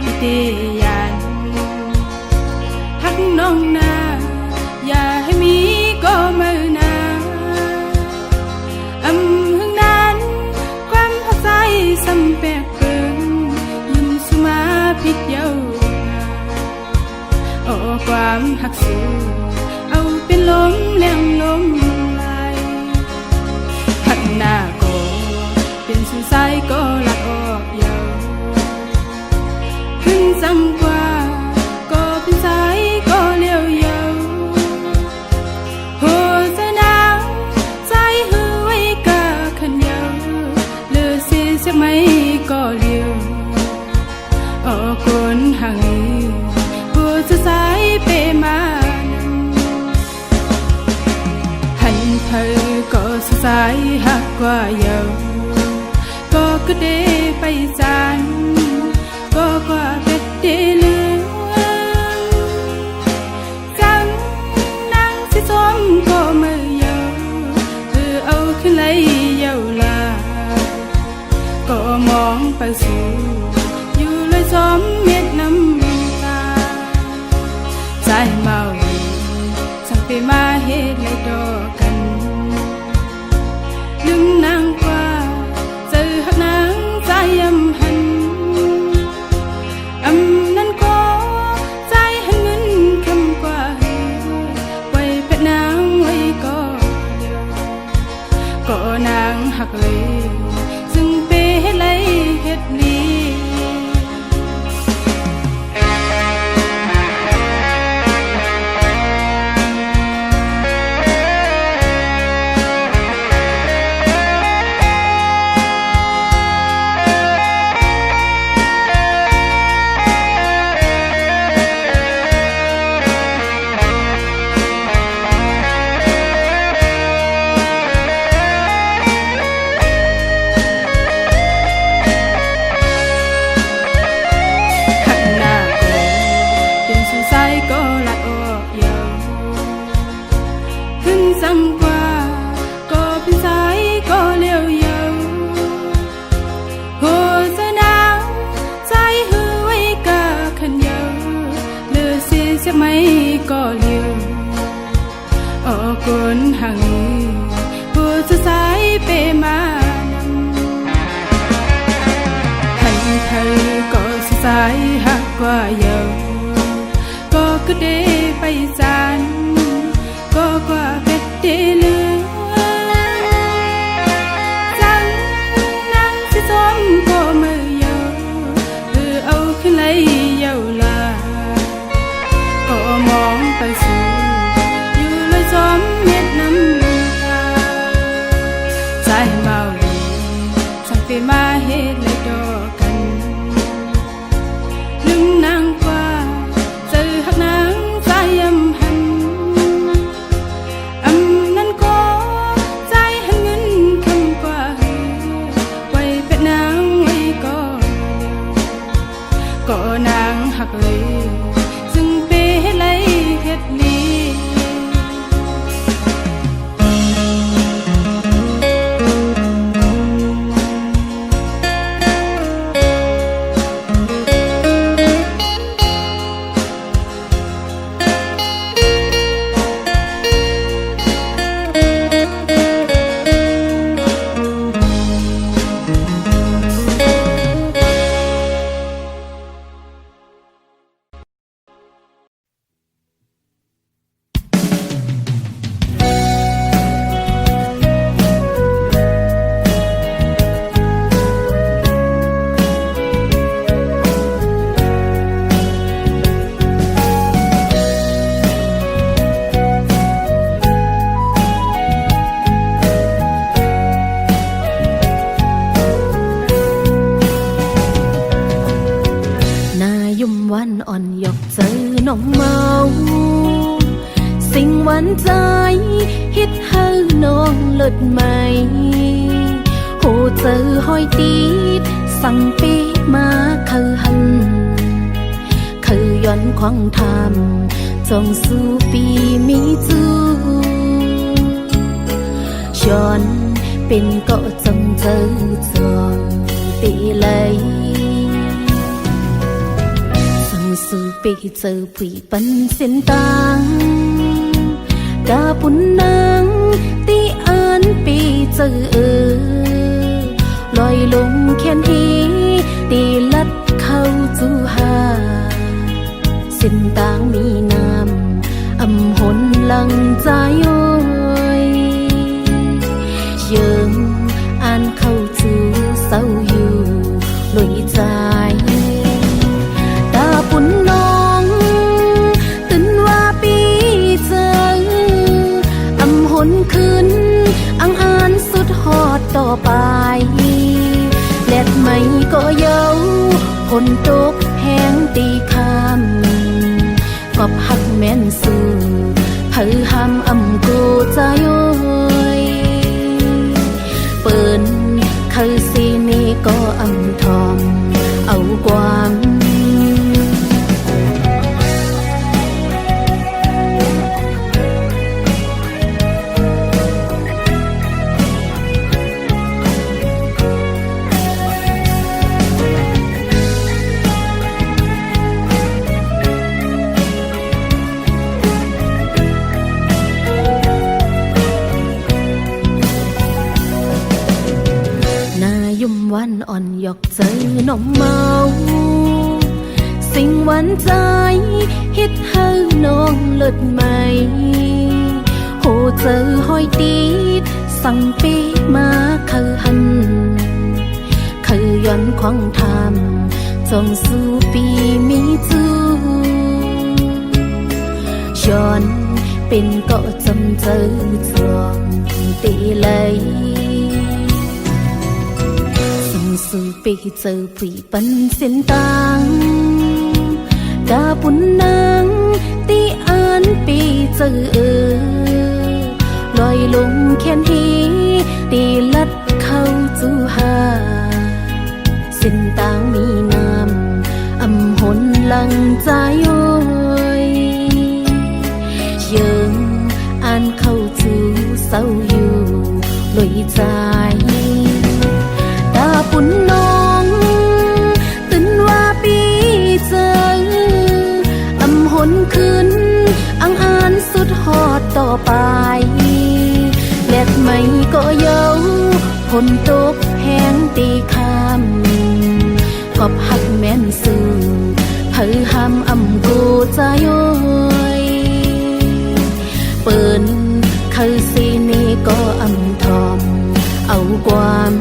พิเตยันหักน้องนาอย่าให้มีก็มือนาหึงนั้นความหักใจซ้ำแปลกเปิงยิ้มสุมาพิดเย้าโอ้ความหักสูเอาเป็นลมแรงลมลายหักหน้าก็เป็นสุดสายก็ลักออกเย้าขึ้นสั่งกว่าก็เป็นสายก็เลี้ยวเย้าหัวใจหนาวใจหือไว้กะขันเย้าเลือเสียเสียไม่ก็เลี้ยวโอ้คนห่างหัวใจสายเปมาหันเธอก็สุดสายหักกว่าเย้าก็กระเดไปจานก็กว่าเป็ดเดลืองจังนั่งสิซ้อมก็มือเยาเอาขึ้นเลยเยาลาก็มองไปสู่อยู่เลยซ้อมเม็ดน้ำตาใจเมาสั่งไปมาเฮ็ดเลยดอกกันลืมนางกว่าเจอหักนางใจยำหันนั้นก็ใจหันเงินคำกว่าไว้เพชรนางไว้ก็เดียวก็นางหักเลยซึ่งเปเฮ็ดเลยเฮ็ดลีสั่งกว่าก็เป็นสายก็เลี้ยวเยาหัวใจหนาวใจหือไว้กะขันเยาเลือเสียเสียไม่ก็เลี้ยวโอ้คนห่างหัวใจสายเปมานำหันเธอก็สุดสายหักกว่าเยาก็กระเดไปจานก็กว่าเป็ดเดลืองจังนั่งสิซ้อมก็มือเยาเอาขึ้นเลยเยาลาก็มองไปสู่อยู่เลยซ้อมเม็ดน้ำตาใจเมาสั่งไปมาเฮ็ดเลยดอกกันลืมนางกว่าเจอหักนางใจยำหันนั้นก็ใจหันเงินคำกว่าไว้เป็ดนางไว้ก็นางหักเลยซึ่งเปเฮ็ดเลยเฮ็ดลีวันอ่อนหยกเจอน้องเมาสิ่งหวานใจฮิตให้น้องหลุดไหมโหเจอห้อยตีดสั่งปีมาคือหันคือย้อนควางทำจงสู้ปีมีจูชอนเป็นก็จงเจอจองปีเลย ไปเจอผู้ปันเส้นต่างกาปุ่นนางตีอ่านไปเจอลอยลงแค่นี้ตีลัดเข้าจูหาเส้นต่างมีน้ำอำหนหลังใจโอยเยิงอ่านเข้าจูเศร้าอยู่ลอยใจตาปุ่นน้องตื่นว่าปีเจออำหนคืนอังอ่านสุดหอดต่อไปแลดไม่ก็เย้าฝนตกแห้งตีคำกอบหักแม่นสู่เผยหำอำกูใจโอยเปิ้นเขาสีนี้ก็อำทอมเอาความยุ่มวันอ่อนหยอกเจอน้องเมาสิ่งหวานใจฮิตให้น้องเลิศใหม่โหเจอห้อยตีดสั่งปีมาคือหันคือย้อนควางทำจงสู่ปีมีจูย้อนเป็นก็จำเจอจวงตีเลยสู่ไปเจอผู้ปันเส้นต่างกาปุ่นนางตีอ่านไปเจอลอยลงแค่นี้ตีลัดเข้าจูหาเส้นต่างมีน้ำอำหนหลังใจโอยเยิงอ่านเข้าจูเศร้าอยู่ลอยใจปุ่นน้องตื่นว่าปีเจออำหนคืนอังอ่านสุดหอดต่อไปแลดไม่ก็เย้าฝนตกแห้งตีคำกอบหักแม่นสู่เผยหำอำกูใจโอยเปิ้นเขาสีนี้ก็อำทอมเอาความ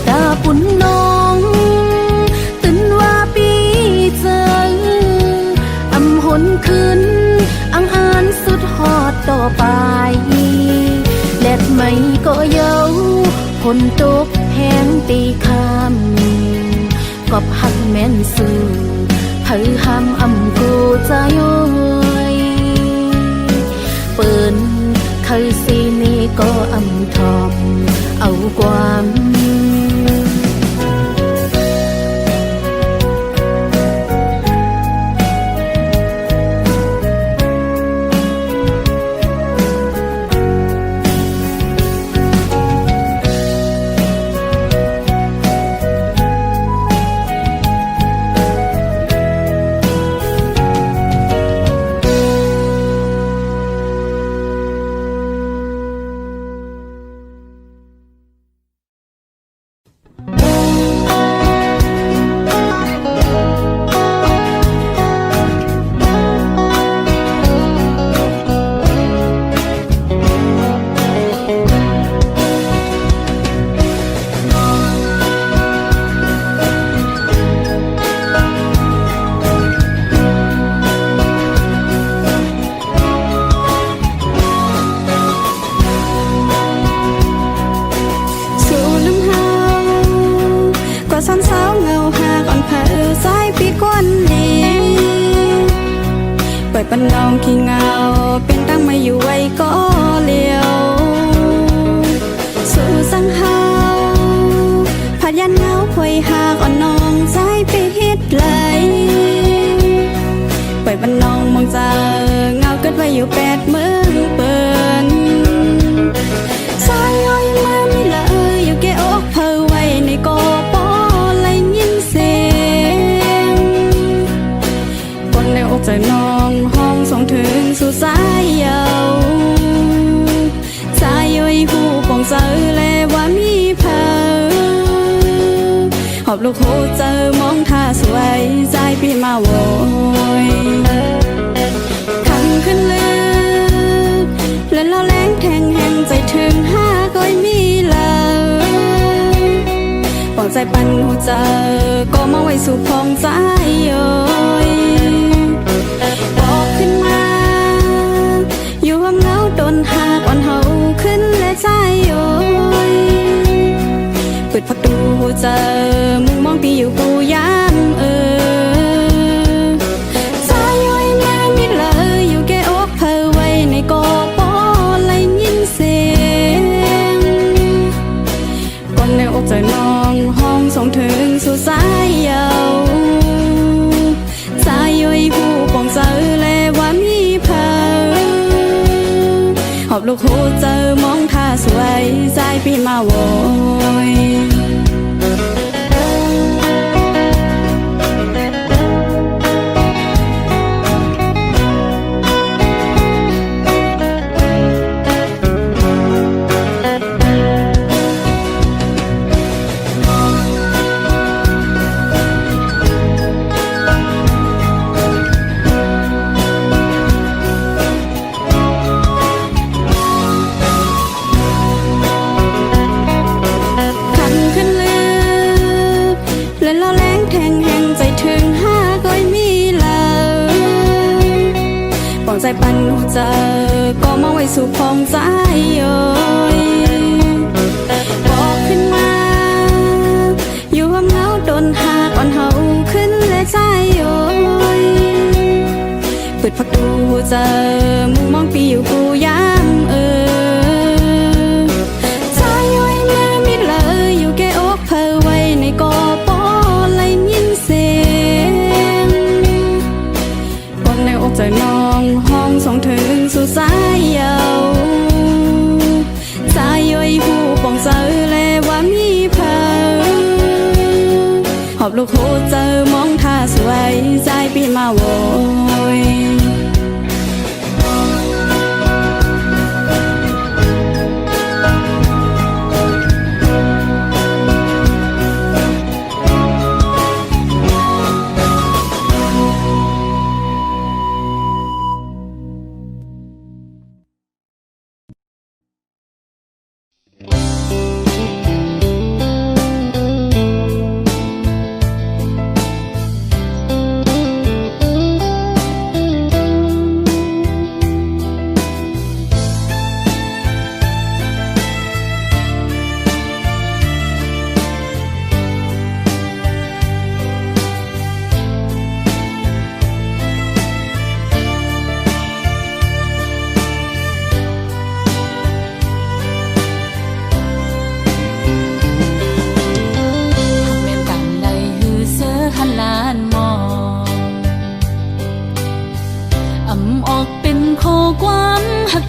ตาปุ่นน้องตื่นว่าปีเจออำหนคืนอังอ่านสุดหอดต่อไปแลดไม่ก็เย้าฝนตกแห้งตีคำกอบหักแม่นสู่เผยหำอำกูใจโอยเปิ้นเขาสีนี้ก็อำทอมเอาความปันน้องขี้เงาเป็นตั้งไม่อยู่ไว้ก็เลี้ยวสู่สังเฮาผัดยันเงาพวยหากอ่อนน้องใจไปฮิตเลยปันน้องมองเจอเงาเกิดไว้อยู่8 มื้อเปิ้นสายย้อยมาไม่เลยอยู่แก่อกเพอไว้ในกอปอเลยยินเสียง สู่สายเยาวสายย่อยหูปองเจอแลว่ามีเพอหอบลูกโหเจอมองท่าสวยใจพี่มาโวยขังขึ้นลึกและเราแรงแทงแห่งใจถึงห้าก้อยมีเลยปองใจปันหูเจอก็มาไว้สู่พองใจย่อยบอกขึ้นมาอยู่ความเหงาโดนหากอ่อนเฮาขึ้นและใจโอยเปิดประตูเจอมุงมองพี่อยู่กูยามใจย้อยแม่มิดเลยอยู่แก่อกเพอไว้ในกอปอไหลยินเสียงก่อนในอกใจน้องห้องส่งถึงสู่สายเยาวสายย่อยหูปองเจอแลว่ามีเพอหอบลูกโหเจอมองท่าสวยใจพี่มาโวยใจปันหูเจอก็มาไว้สู่พองใจย่อยบอกขึ้นมาอยู่ความเหงาโดนหากอ่อนเฮาขึ้นและใจย่อยเปิดประตูเจอมุงมองพี่อยู่กูยามใจย่อยแม่มิดเลยอยู่แก่อกเพอไว้ในกอปอไหลยินเสียงก่อนในอกใจน้องห้องส่งถึงสู่สายเยาวสายย่อยหูปองเจอแลว่ามีเพอหอบลูกโหเจอมองท่าสวยใจพี่มาโวย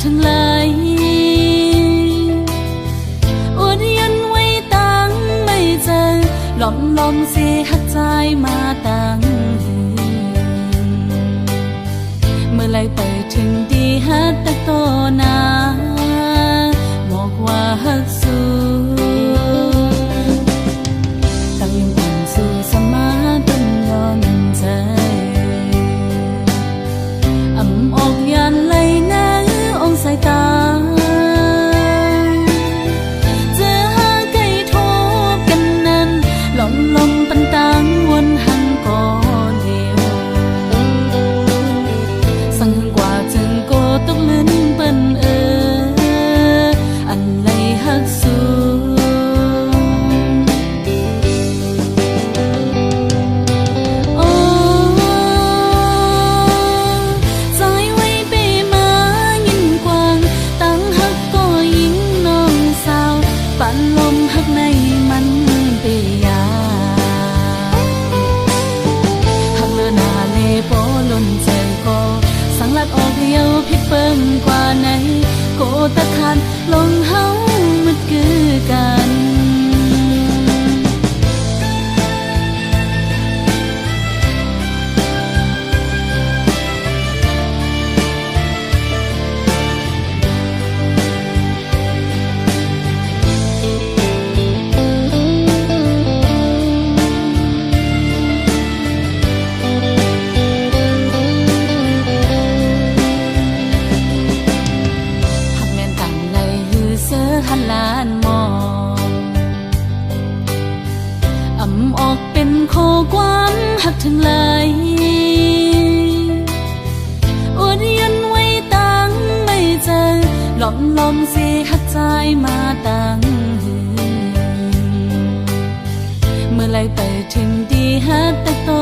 ทั้งหลายอดยันไว้ตั้งไม่เจอหลอมเสียหักใจมาตั้งเมื่อไรไปถึงดีฮัดตะโตนาบอกว่าฮักสู้ตั้งยังอ่อนสู้สมาต้นยอมใจออกยันไหลนะสายตาเจอหาไก่ทบกันนั้นลมปันตังวนหังก่อเดียวสั่งหึงกว่าจึง ถึงเลยอดยันไว้ตั้งไม่เจอหลอมเสียหักใจมาตั้งเมื่อไรไปถึงดีฮัดแต่ตอ